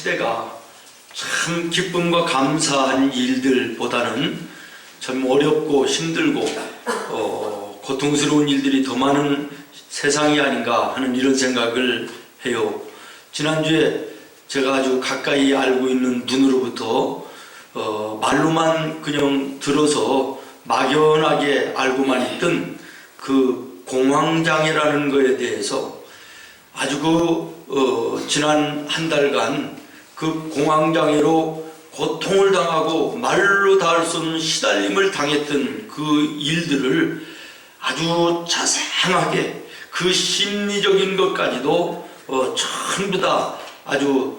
시대가 참 기쁨과 감사한 일들보다는 참 어렵고 힘들고 고통스러운 일들이 더 많은 세상이 아닌가 하는 이런 생각을 해요. 지난주에 제가 아주 가까이 알고 있는 눈으로부터 말로만 그냥 들어서 막연하게 알고만 있던 그 공황장애라는 거에 대해서 아주 지난 한 달간 그 공황장애로 고통을 당하고 말로 다 할 수 없는 시달림을 당했던 그 일들을 아주 자세하게 그 심리적인 것까지도 전부 다 아주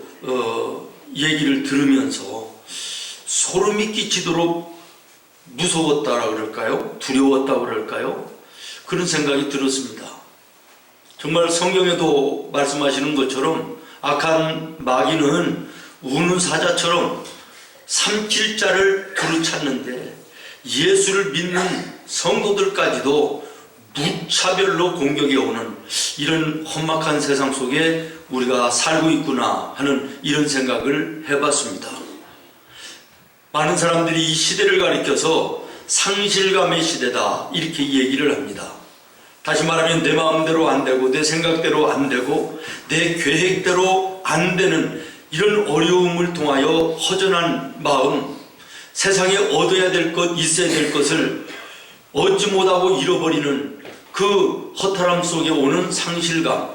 얘기를 들으면서 소름이 끼치도록 무서웠다라 그럴까요? 두려웠다고 그럴까요? 그런 생각이 들었습니다. 정말 성경에도 말씀하시는 것처럼 악한 마귀는 우는 사자처럼 삼킬 자를 두루 찾는데 예수를 믿는 성도들까지도 무차별로 공격해 오는 이런 험악한 세상 속에 우리가 살고 있구나 하는 이런 생각을 해봤습니다. 많은 사람들이 이 시대를 가리켜서 상실감의 시대다 이렇게 얘기를 합니다. 다시 말하면 내 마음대로 안 되고 내 생각대로 안 되고 내 계획대로 안 되는 이런 어려움을 통하여 허전한 마음, 세상에 얻어야 될 것, 있어야 될 것을 얻지 못하고 잃어버리는 그 허탈함 속에 오는 상실감,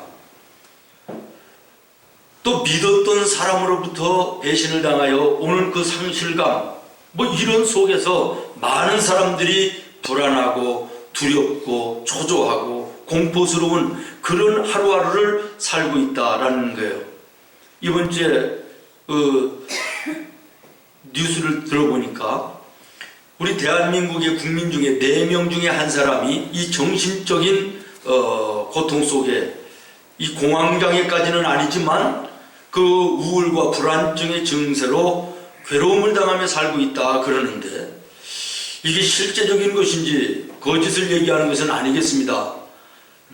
또 믿었던 사람으로부터 배신을 당하여 오는 그 상실감, 이런 속에서 많은 사람들이 불안하고 두렵고 초조하고 공포스러운 그런 하루하루를 살고 있다라는 거예요. 이번 주에 뉴스를 들어보니까 우리 대한민국의 국민 중에 4명 중에 한 사람이 이 정신적인 고통 속에 이 공황장애까지는 아니지만 그 우울과 불안증의 증세로 괴로움을 당하며 살고 있다 그러는데 이게 실제적인 것인지 거짓을 얘기하는 것은 아니겠습니다.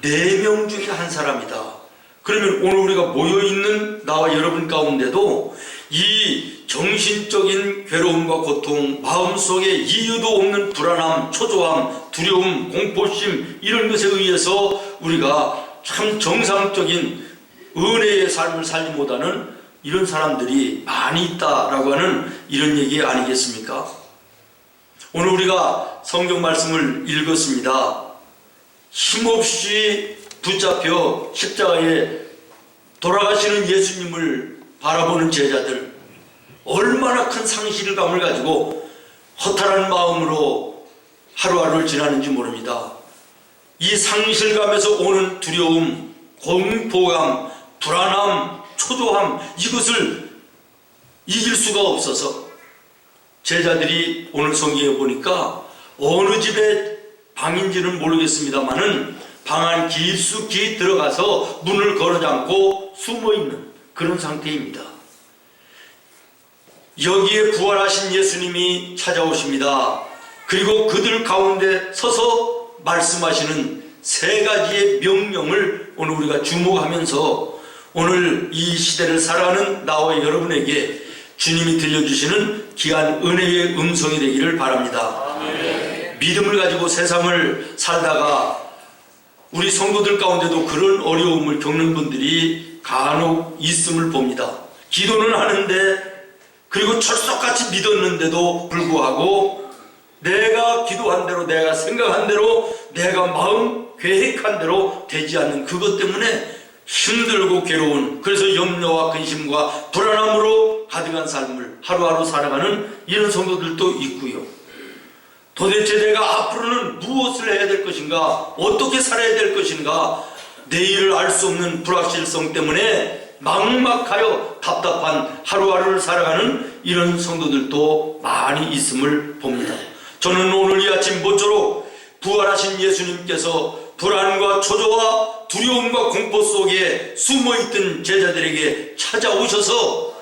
4명 중에 한 사람이다. 그러면 오늘 우리가 모여있는 나와 여러분 가운데도 이 정신적인 괴로움과 고통, 마음속에 이유도 없는 불안함, 초조함, 두려움, 공포심 이런 것에 의해서 우리가 참 정상적인 은혜의 삶을 살지 못하는 이런 사람들이 많이 있다라고 하는 이런 얘기 아니겠습니까? 오늘 우리가 성경 말씀을 읽었습니다. 힘없이 붙잡혀 십자가에 돌아가시는 예수님을 바라보는 제자들, 얼마나 큰 상실감을 가지고 허탈한 마음으로 하루하루를 지나는지 모릅니다. 이 상실감에서 오는 두려움, 공포감, 불안함, 초조함, 이것을 이길 수가 없어서 제자들이 오늘 성경에 보니까 어느 집의 방인지는 모르겠습니다만은 방 안 깊숙이 들어가서 문을 걸어 잠고 숨어있는 그런 상태입니다. 여기에 부활하신 예수님이 찾아오십니다. 그리고 그들 가운데 서서 말씀하시는 3가지의 명령을 오늘 우리가 주목하면서 오늘 이 시대를 살아가는 나와 여러분에게 주님이 들려주시는 귀한 은혜의 음성이 되기를 바랍니다. 믿음을 가지고 세상을 살다가 우리 성도들 가운데도 그런 어려움을 겪는 분들이 간혹 있음을 봅니다. 기도는 하는데 그리고 철석같이 믿었는데도 불구하고 내가 기도한 대로, 내가 생각한 대로, 내가 마음 계획한 대로 되지 않는 그것 때문에 힘들고 괴로운, 그래서 염려와 근심과 불안함으로 가득한 삶을 하루하루 살아가는 이런 성도들도 있고요. 도대체 내가 앞으로는 무엇을 해야 될 것인가, 어떻게 살아야 될 것인가, 내일을 알 수 없는 불확실성 때문에 막막하여 답답한 하루하루를 살아가는 이런 성도들도 많이 있음을 봅니다. 저는 오늘 이 아침 모쪼록 부활하신 예수님께서 불안과 초조와 두려움과 공포 속에 숨어있던 제자들에게 찾아오셔서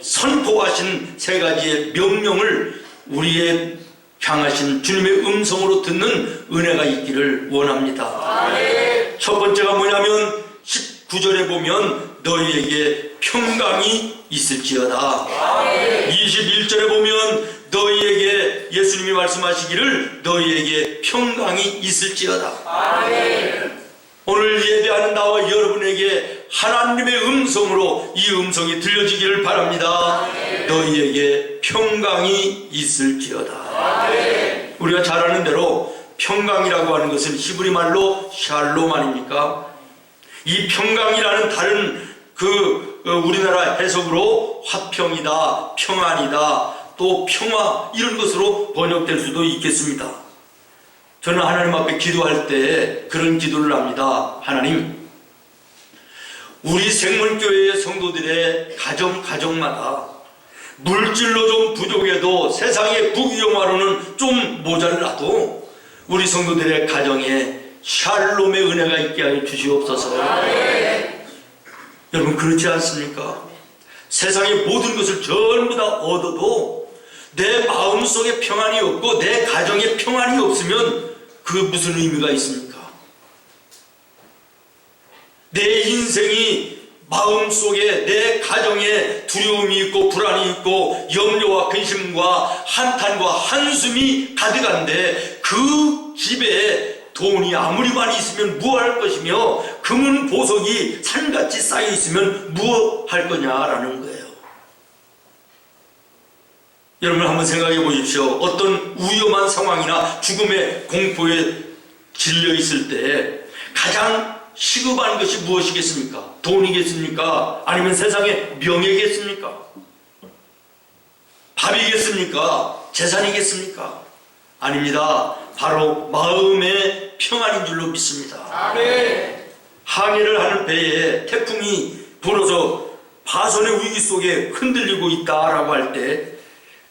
선포하신 3가지의 명령을 우리의 향하신 주님의 음성으로 듣는 은혜가 있기를 원합니다. 첫 번째가 뭐냐면 19절에 보면 너희에게 평강이 있을지어다. 21절에 보면 너희에게 예수님이 말씀하시기를 너희에게 평강이 있을지어다. 오늘 예배하는 나와 여러분에게 하나님의 음성으로 이 음성이 들려지기를 바랍니다. 너희에게 평강이 있을지어다. 우리가 잘 아는 대로 평강이라고 하는 것은 히브리 말로 샬롬 아닙니까? 이 평강이라는 다른 우리나라 해석으로 화평이다, 평안이다, 또 평화 이런 것으로 번역될 수도 있겠습니다. 저는 하나님 앞에 기도할 때 그런 기도를 합니다. 하나님, 우리 생문교회의 성도들의 가정마다 물질로 좀 부족해도 세상의 부귀영화로는 좀 모자라도 우리 성도들의 가정에 샬롬의 은혜가 있게 하여 주시옵소서. 여러분 그렇지 않습니까? 세상의 모든 것을 전부 다 얻어도 내 마음속에 평안이 없고 내 가정에 평안이 없으면 그게 무슨 의미가 있습니까? 내 인생이 마음속에 내 가정에 두려움이 있고 불안이 있고 염려와 근심과 한탄과 한숨이 가득한데 그 집에 돈이 아무리 많이 있으면 무엇할 것이며 금은 보석이 산같이 쌓여 있으면 무엇할 거냐라는 거예요. 여러분 한번 생각해 보십시오. 어떤 위험한 상황이나 죽음의 공포에 질려 있을 때 가장 시급한 것이 무엇이겠습니까? 돈이겠습니까? 아니면 세상의 명예겠습니까? 밥이겠습니까? 재산이겠습니까? 아닙니다. 바로 마음의 평안인 줄로 믿습니다. 항해를 하는 배에 태풍이 불어서 파손의 위기 속에 흔들리고 있다라고 할 때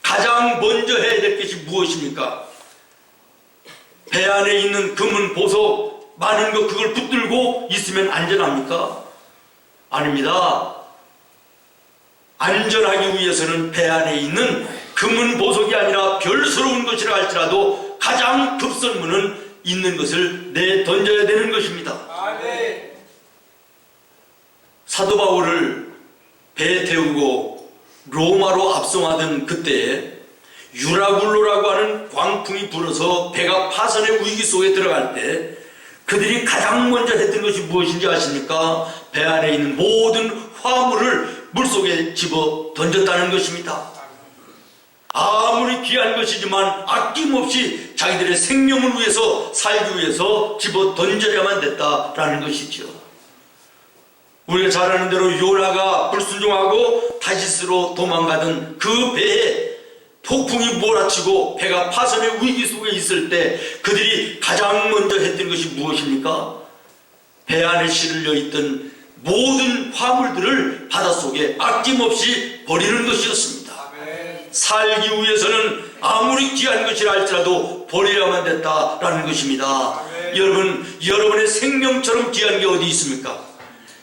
가장 먼저 해야 될 것이 무엇입니까? 배 안에 있는 금은 보석 많은 것 그걸 붙들고 있으면 안전합니까? 아닙니다. 안전하기 위해서는 배 안에 있는 금은 보석이 아니라 별스러운 것이라 할지라도 가장 급선무는 있는 것을 내던져야 되는 것입니다. 사도 바울을 배에 태우고 로마로 압송하던 그때에 유라굴로라고 하는 광풍이 불어서 배가 파선의 위기 속에 들어갈 때 그들이 가장 먼저 했던 것이 무엇인지 아십니까? 배 안에 있는 모든 화물을 물속에 집어 던졌다는 것입니다. 아무리 귀한 것이지만 아낌없이 자기들의 생명을 위해서 살기 위해서 집어 던져야만 됐다라는 것이죠. 우리가 잘 아는 대로 요나가 불순종하고 다시스로 도망가던 그 배에 폭풍이 몰아치고 배가 파선의 위기 속에 있을 때 그들이 가장 먼저 했던 것이 무엇입니까? 배 안에 실려 있던 모든 화물들을 바닷속에 아낌없이 버리는 것이었습니다. 살기 위해서는 아무리 귀한 것이라 할지라도 버려야만 됐다라는 것입니다. 여러분의 생명처럼 귀한 게 어디 있습니까?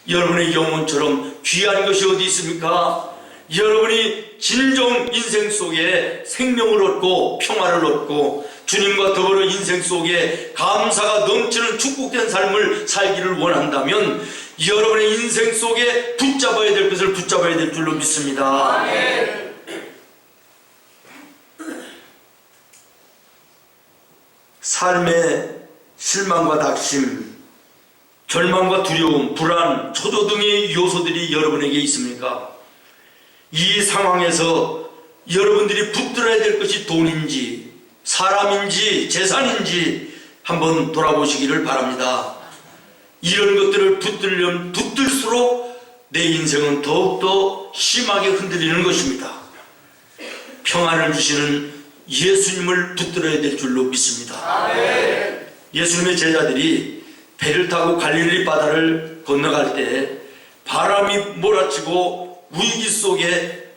여러분의 영혼처럼 귀한 것이 어디 있습니까? 여러분이 진정 인생 속에 생명을 얻고 평화를 얻고 주님과 더불어 인생 속에 감사가 넘치는 축복된 삶을 살기를 원한다면 여러분의 인생 속에 붙잡아야 될 것을 붙잡아야 될 줄로 믿습니다. 아멘. 삶의 실망과 낙심, 절망과 두려움, 불안, 초조 등의 요소들이 여러분에게 있습니까? 이 상황에서 여러분들이 붙들어야 될 것이 돈인지 사람인지 재산인지 한번 돌아보시기를 바랍니다. 이런 것들을 붙들수록 내 인생은 더욱더 심하게 흔들리는 것입니다. 평안을 주시는 예수님을 붙들어야 될 줄로 믿습니다. 예수님의 제자들이 배를 타고 갈릴리 바다를 건너갈 때 바람이 몰아치고 위기 속에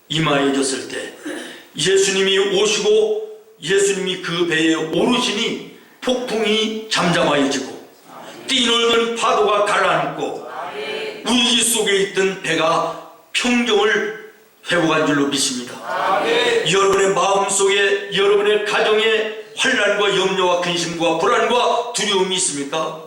임하여졌을 때 예수님이 오시고 예수님이 그 배에 오르시니 폭풍이 잠잠하여지고 뛰놀던 파도가 가라앉고 위기 속에 있던 배가 평정을 회복한 줄로 믿습니다. 여러분의 마음속에 여러분의 가정에 환난과 염려와 근심과 불안과 두려움이 있습니까?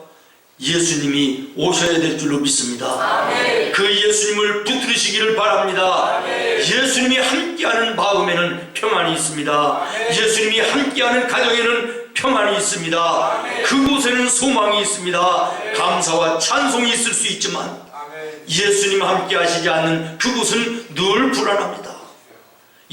예수님이 오셔야 될 줄로 믿습니다. 그 예수님을 붙들으시기를 바랍니다. 예수님이 함께하는 마음에는 평안이 있습니다. 예수님이 함께하는 가정에는 평안이 있습니다. 그곳에는 소망이 있습니다. 감사와 찬송이 있을 수 있지만 예수님 함께 하시지 않는 그곳은 늘 불안합니다.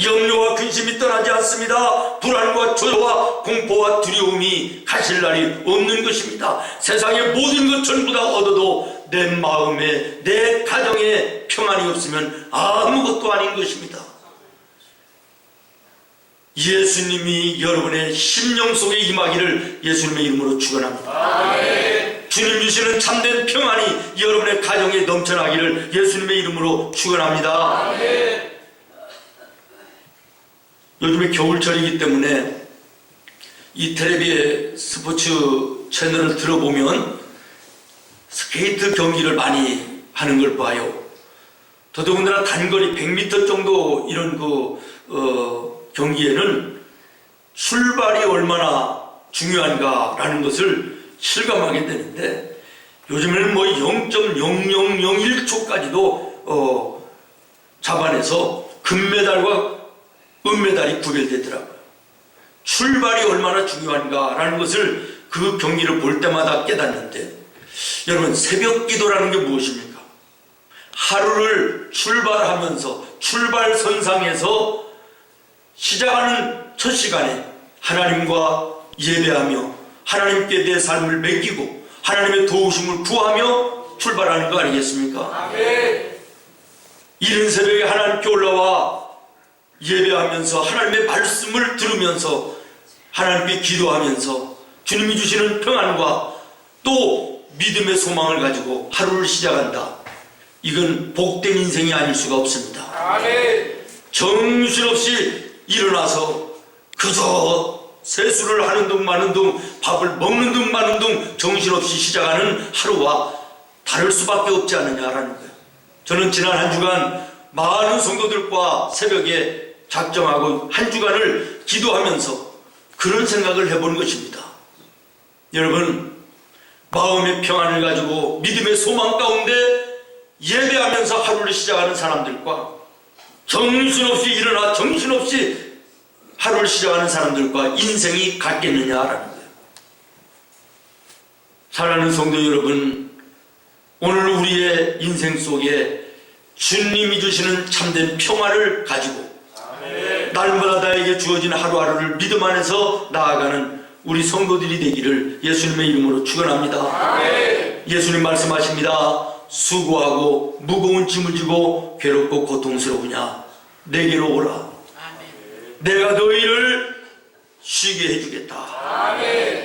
염려와 근심이 떠나지 않습니다. 불안과 조여와 공포와 두려움이 가실 날이 없는 것입니다. 세상의 모든 것 전부 다 얻어도 내 마음에, 내 가정에 평안이 없으면 아무것도 아닌 것입니다. 예수님이 여러분의 심령 속에 임하기를 예수님의 이름으로 축원합니다. 주님 주시는 참된 평안이 여러분의 가정에 넘쳐나기를 예수님의 이름으로 축원합니다. 요즘에 겨울철이기 때문에 이 텔레비의 스포츠 채널을 들어보면 스케이트 경기를 많이 하는 걸 봐요. 더더군다나 단거리 100m 정도 이런 경기에는 출발이 얼마나 중요한가라는 것을 실감하게 되는데, 요즘에는 뭐 0.0001초까지도 잡아내서 금메달과 은메달이 구별되더라고요. 출발이 얼마나 중요한가라는 것을 그 경기를 볼 때마다 깨닫는데, 여러분, 새벽 기도라는 게 무엇입니까? 하루를 출발하면서 출발선상에서 시작하는 첫 시간에 하나님과 예배하며 하나님께 내 삶을 맡기고 하나님의 도우심을 구하며 출발하는 거 아니겠습니까? 이른 새벽에 하나님께 올라와 예배하면서 하나님의 말씀을 들으면서 하나님께 기도하면서 주님이 주시는 평안과 또 믿음의 소망을 가지고 하루를 시작한다. 이건 복된 인생이 아닐 수가 없습니다. 정신없이 일어나서 그저 세수를 하는 둥 마는 둥 밥을 먹는 둥 마는 둥 정신없이 시작하는 하루와 다를 수밖에 없지 않느냐라는 거예요. 저는 지난 한 주간 많은 성도들과 새벽에 작정하고 한 주간을 기도하면서 그런 생각을 해보는 것입니다. 여러분, 마음의 평안을 가지고 믿음의 소망 가운데 예배하면서 하루를 시작하는 사람들과 정신없이 일어나 정신없이 하루를 시작하는 사람들과 인생이 같겠느냐라는 거예요. 사랑하는 성도 여러분, 오늘 우리의 인생 속에 주님이 주시는 참된 평화를 가지고 날마다 나에게 주어진 하루하루를 믿음 안에서 나아가는 우리 성도들이 되기를 예수님의 이름으로 축원합니다. 예수님 말씀하십니다. 수고하고 무거운 짐을 지고 괴롭고 고통스러우냐, 내게로 오라. 내가 너희를 쉬게 해주겠다.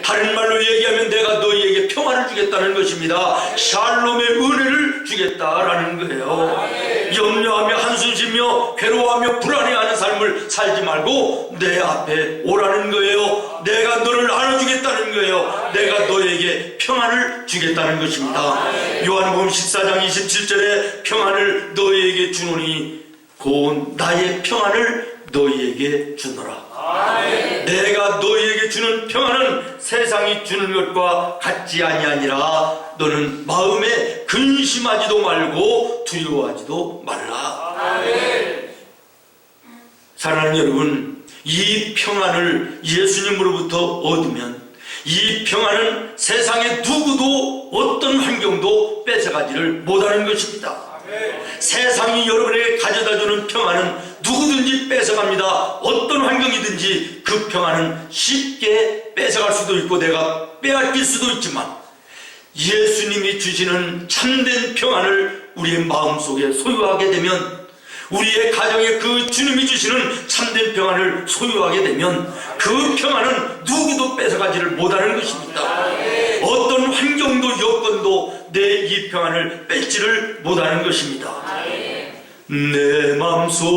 다른 말로 얘기하면 내가 너희에게 평화를 주겠다는 것입니다. 샬롬의 은혜를 주겠다라는 거예요. 염려하며 한숨 쉬며 괴로워하며 불안해하는 삶을 살지 말고 내 앞에 오라는 거예요. 내가 너를 안아주겠다는 거예요. 내가 너에게 평안을 주겠다는 것입니다. 요한복음 14장 27절에 평안을 너희에게 주노니 곧 나의 평안을 너희에게 주노라. 내가 너희에게 주는 평안은 세상이 주는 것과 같지 아니하니라. 너는 마음에 근심하지도 말고 두려워하지도 말라. 사랑하는 여러분, 이 평안을 예수님으로부터 얻으면 이 평안은 세상의 누구도 어떤 환경도 뺏어가지를 못하는 것입니다. 세상이 여러분에게 가져다주는 평안은 누구든지 뺏어갑니다. 어떤 환경이든지 그 평안은 쉽게 뺏어갈 수도 있고 내가 빼앗길 수도 있지만, 예수님이 주시는 참된 평안을 우리의 마음속에 소유하게 되면, 우리의 가정에 그 주님이 주시는 참된 평안을 소유하게 되면 그 평안은 누구도 뺏어가지를 못하는 것입니다. 어떤 환경도 여건도 내 이 평안을 뺏지를 못하는 것입니다. 내 맘속에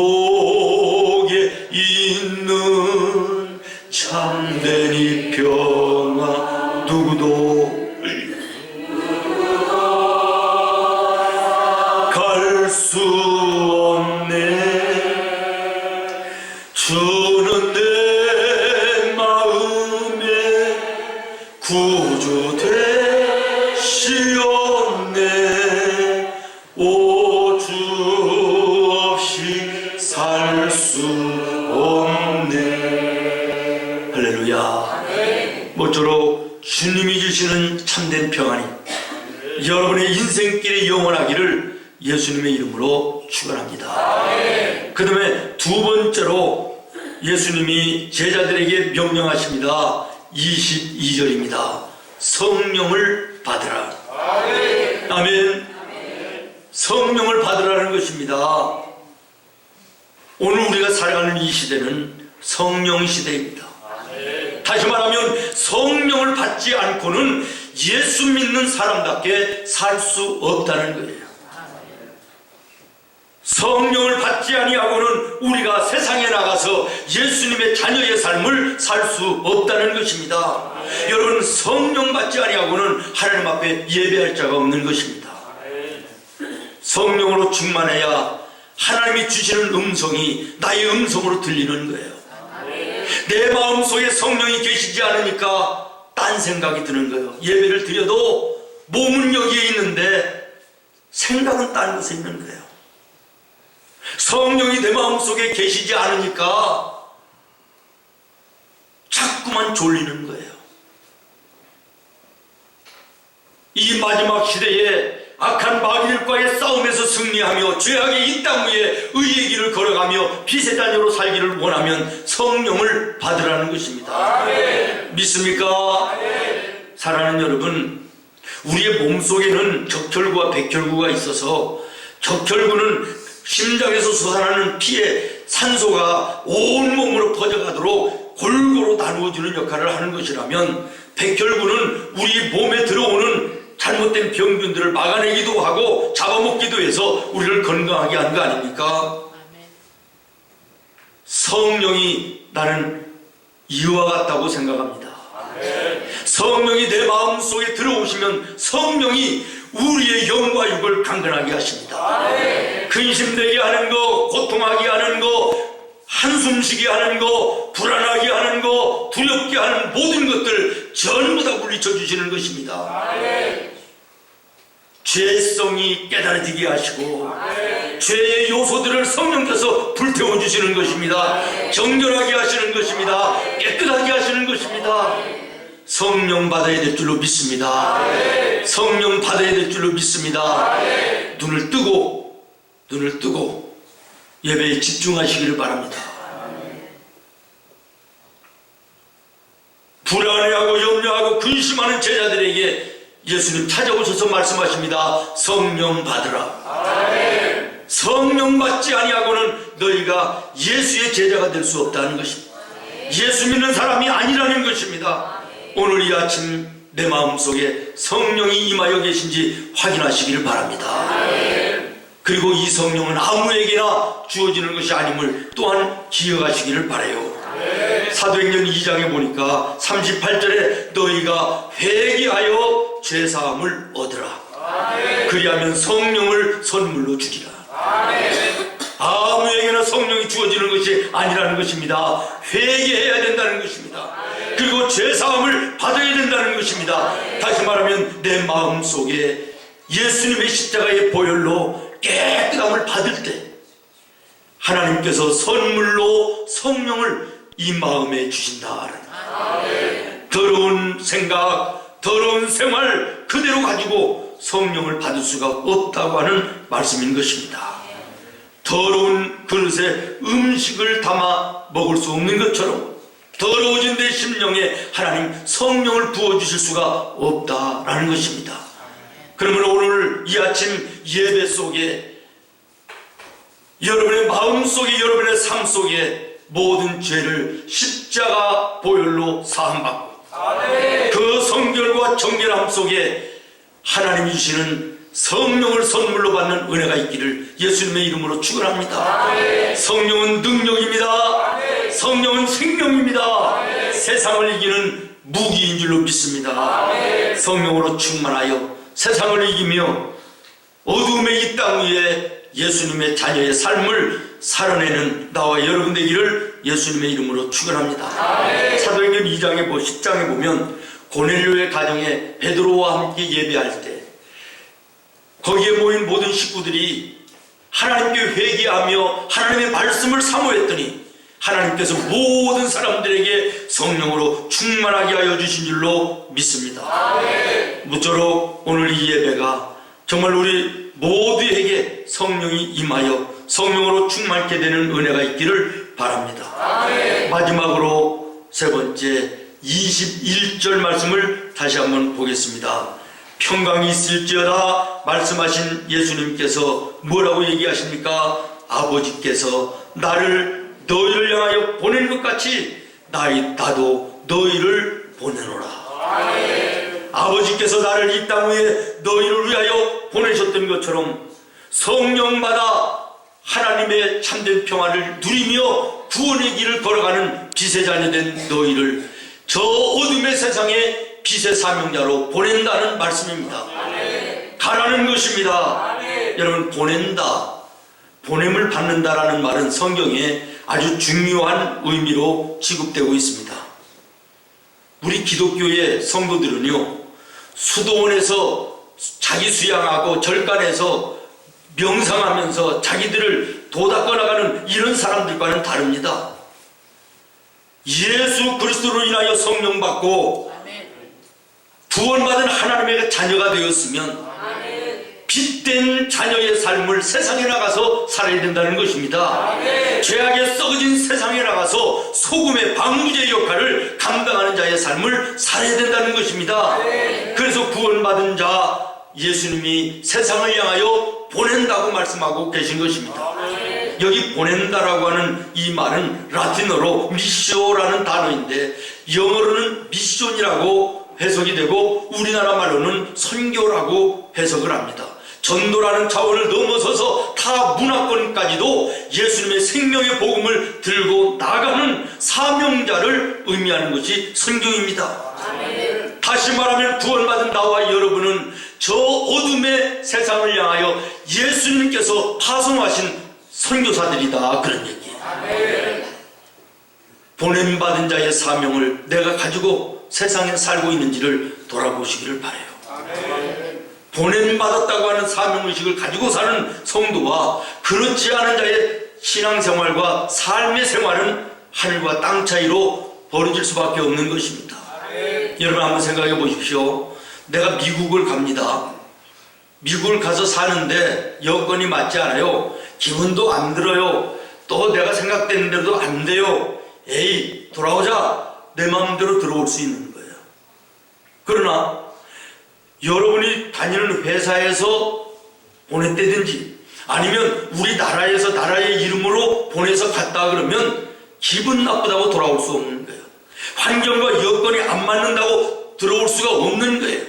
있는 참된 이 평안 누구도 갈 수 없네. 주는 내 마음에 구주 되시 없이 없네. 오 주 없이 살 수 없네. 할렐루야. 모쪼록 주님이 주시는 참된 평안이 여러분의 인생길에 영원하기를 예수님의 이름으로 축원합니다. 그 다음에 두 번째로 예수님이 제자들에게 명령하십니다. 22절입니다. 성령을 받으라. 아멘. 성령을 받으라는 것입니다. 오늘 우리가 살아가는 이 시대는 성령 시대입니다. 다시 말하면 성령을 받지 않고는 예수 믿는 사람답게 살 수 없다는 거예요. 성령을 받지 아니하고는 우리가 세상에 나가서 예수님의 자녀의 삶을 살 수 없다는 것입니다. 여러분, 성령 받지 아니하고는 하나님 앞에 예배할 자가 없는 것입니다. 성령으로 충만해야 하나님이 주시는 음성이 나의 음성으로 들리는 거예요. 내 마음속에 성령이 계시지 않으니까 딴 생각이 드는 거예요. 예배를 드려도 몸은 여기에 있는데 생각은 딴 곳에 있는 거예요. 성령이 내 마음속에 계시지 않으니까 자꾸만 졸리는 거예요. 이 마지막 시대에 악한 마귀들과의 싸움에서 승리하며 죄악의 이 땅 위에 의의 길을 걸어가며 빛의 자녀로 살기를 원하면 성령을 받으라는 것입니다. 아멘. 믿습니까? 아멘. 사랑하는 여러분, 우리의 몸속에는 적혈구와 백혈구가 있어서 적혈구는 심장에서 솟아나는 피에 산소가 온 몸으로 퍼져가도록 골고루 나누어주는 역할을 하는 것이라면, 백혈구는 우리 몸에 들어오는 잘못된 병균들을 막아내기도 하고 잡아먹기도 해서 우리를 건강하게 하는 거 아닙니까? 성령이 나는 이와 같다고 생각합니다. 성령이 내 마음속에 들어오시면 성령이 우리의 영과 육을 강건하게 하십니다. 근심되게 하는 거, 고통하게 하는 거, 한숨 쉬게 하는 거, 불안하게 하는 거, 두렵게 하는 모든 것들 전부 다 물리쳐 주시는 것입니다. 죄성이 깨달아지게 하시고 죄의 요소들을 성령께서 불태워 주시는 것입니다. 정결하게 하시는 것입니다. 깨끗하게 하시는 것입니다. 성령 받아야 될 줄로 믿습니다. 성령 받아야 될 줄로 믿습니다. 눈을 뜨고 예배에 집중하시기를 바랍니다. 불안해하고 염려하고 근심하는 제자들에게 예수님 찾아오셔서 말씀하십니다. 성령 받으라. 성령 받지 아니하고는 너희가 예수의 제자가 될 수 없다는 것입니다. 예수 믿는 사람이 아니라는 것입니다. 오늘 이 아침 내 마음속에 성령이 임하여 계신지 확인하시기를 바랍니다. 그리고 이 성령은 아무에게나 주어지는 것이 아님을 또한 기억하시기를 바라요. 사도행전 2장에 보니까 38절에 너희가 회개하여 죄사함을 얻으라. 그리하면 성령을 선물로 주리라. 아무에게나 성령이 주어지는 것이 아니라는 것입니다. 회개해야 된다는 것입니다. 그리고 죄사함을 받아야 된다는 것입니다. 다시 말하면 내 마음속에 예수님의 십자가의 보혈로 깨끗함을 받을 때 하나님께서 선물로 성령을 이 마음에 주신다. 더러운 생각, 더러운 생활 그대로 가지고 성령을 받을 수가 없다고 하는 말씀인 것입니다. 더러운 그릇에 음식을 담아 먹을 수 없는 것처럼 더러워진 내 심령에 하나님 성령을 부어주실 수가 없다라는 것입니다. 그러면 오늘 이 아침 예배 속에 여러분의 마음 속에, 여러분의 삶 속에 모든 죄를 십자가 보혈로 사함받고 그 성결과 정결함 속에 하나님이 주시는 성령을 선물로 받는 은혜가 있기를 예수님의 이름으로 축원합니다. 성령은 능력입니다. 성령은 생명입니다. 세상을 이기는 무기인 줄로 믿습니다. 성령으로 충만하여 세상을 이기며 어두움의 이 땅 위에 예수님의 자녀의 삶을 살아내는 나와 여러분 되기를 예수님의 이름으로 축원합니다. 사도행전 2장에 10장에 보면 고넬료의 가정에 베드로와 함께 예배할 때 거기에 모인 모든 식구들이 하나님께 회개하며 하나님의 말씀을 사모했더니 하나님께서 모든 사람들에게 성령으로 충만하게 하여 주신 줄로 믿습니다. 무쪼록 오늘 이 예배가 정말 우리 모두에게 성령이 임하여 성령으로 충만케 되는 은혜가 있기를 바랍니다. 마지막으로 세 번째 21절 말씀을 다시 한번 보겠습니다. 평강이 있을지어다 말씀하신 예수님께서 뭐라고 얘기하십니까? 아버지께서 나를 너희를 향하여 보낸 것 같이 나도 너희를 보내노라. 아버지께서 나를 이 땅 위에 너희를 위하여 보내셨던 것처럼 성령마다 하나님의 참된 평화를 누리며 구원의 길을 걸어가는 빛의 자녀된 너희를 저 어둠의 세상에 빛의 사명자로 보낸다는 말씀입니다. 가라는 것입니다. 여러분, 보낸다, 보냄을 받는다라는 말은 성경에 아주 중요한 의미로 취급되고 있습니다. 우리 기독교의 성도들은요, 수도원에서 자기 수양하고 절간에서 명상하면서 자기들을 도닦아나가는 이런 사람들과는 다릅니다. 예수 그리스도로 인하여 성령 받고 구원받은 하나님의 자녀가 되었으면 빛된 자녀의 삶을 세상에 나가서 살아야 된다는 것입니다. 죄악에 썩어진 세상에 나가서 소금의 방부제 역할을 감당하는 자의 삶을 살아야 된다는 것입니다. 그래서 구원받은 자 예수님이 세상을 향하여 보낸다고 말씀하고 계신 것입니다. 여기 보낸다라고 하는 이 말은 라틴어로 미쇼라는 단어인데 영어로는 미션이라고 해석이 되고 우리나라 말로는 선교라고 해석을 합니다. 전도라는 차원을 넘어서서 타 문화권까지도 예수님의 생명의 복음을 들고 나가는 사명자를 의미하는 것이 선교입니다. 다시 말하면 구원받은 나와 여러분은 저 어둠의 세상을 향하여 예수님께서 파송하신 선교사들이다, 그런 얘기예요. 보냄받은 자의 사명을 내가 가지고 세상에 살고 있는지를 돌아보시기를 바라요. 보냄받았다고 하는 사명의식을 가지고 사는 성도와 그렇지 않은 자의 신앙생활과 삶의 생활은 하늘과 땅 차이로 벌어질 수밖에 없는 것입니다. 여러분 한번 생각해 보십시오. 내가 미국을 갑니다. 미국을 가서 사는데 여건이 맞지 않아요. 기분도 안 들어요. 또 내가 생각되는 대로도 안 돼요. 에이, 돌아오자. 내 마음대로 들어올 수 있는 거예요. 그러나 여러분이 다니는 회사에서 보냈다든지 아니면 우리나라에서 나라의 이름으로 보내서 갔다 그러면 기분 나쁘다고 돌아올 수 없는 거예요. 환경과 여건이 안 맞는다고 들어올 수가 없는 거예요.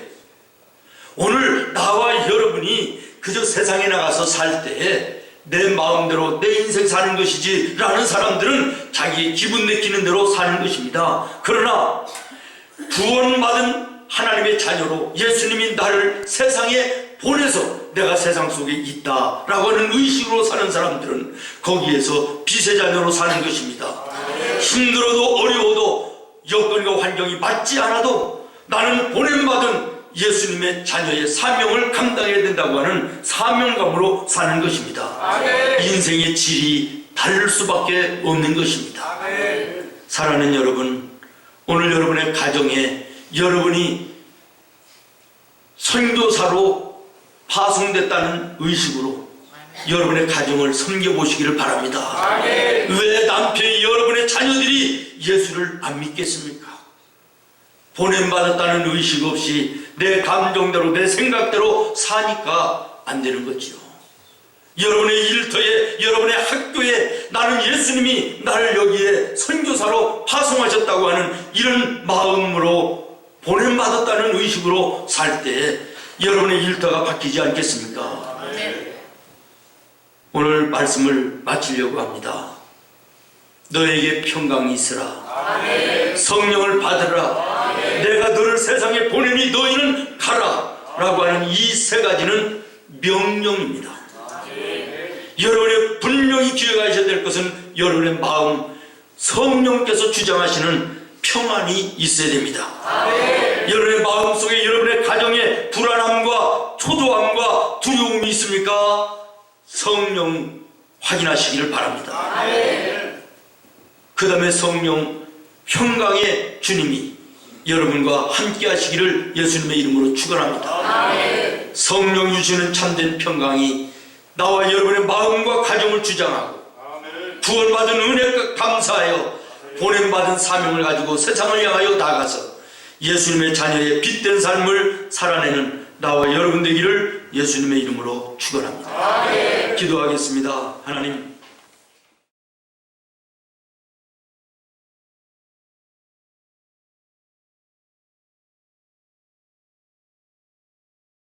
오늘 나와 여러분이 그저 세상에 나가서 살 때에 내 마음대로 내 인생 사는 것이지 라는 사람들은 자기 기분 내키는 대로 사는 것입니다. 그러나 구원받은 하나님의 자녀로 예수님이 나를 세상에 보내서 내가 세상 속에 있다 라고 하는 의식으로 사는 사람들은 거기에서 빛의 자녀로 사는 것입니다. 힘들어도 어려워도 여건과 환경이 맞지 않아도 나는 보냄받은 예수님의 자녀의 사명을 감당해야 된다고 하는 사명감으로 사는 것입니다. 인생의 질이 다를 수밖에 없는 것입니다. 사랑하는 여러분, 오늘 여러분의 가정에 여러분이 선교사로 파송됐다는 의식으로 여러분의 가정을 섬겨보시기를 바랍니다. 왜 남편이 여러분의 자녀들이 예수를 안 믿겠습니까? 보냄받았다는 의식 없이 내 감정대로 내 생각대로 사니까 안 되는 거지요. 여러분의 일터에 여러분의 학교에 나는 예수님이 나를 여기에 선교사로 파송하셨다고 하는 이런 마음으로 보냄받았다는 의식으로 살 때 여러분의 일터가 바뀌지 않겠습니까? 오늘 말씀을 마치려고 합니다. 너에게 평강이 있으라. 성령을 받으라. 내가 너를 세상에 보내니 너희는 가라 라고 하는 이 세 가지는 명령입니다. 여러분의 분명히 기억하셔야 될 것은 여러분의 마음, 성령께서 주장하시는 평안이 있어야 됩니다. 여러분의 마음속에 여러분의 가정에 불안함과 초조함과 두려움 있습니까? 성령 확인하시기를 바랍니다. 그 다음에 성령 평강의 주님이 여러분과 함께 하시기를 예수님의 이름으로 축원합니다. 성령 주시는 참된 평강이 나와 여러분의 마음과 가정을 주장하고 구원받은 은혜가 감사하여 보냄받은 사명을 가지고 세상을 향하여 나가서 예수님의 자녀의 빛된 삶을 살아내는 나와 여러분 되기를 예수님의 이름으로 축원합니다. 기도하겠습니다. 하나님,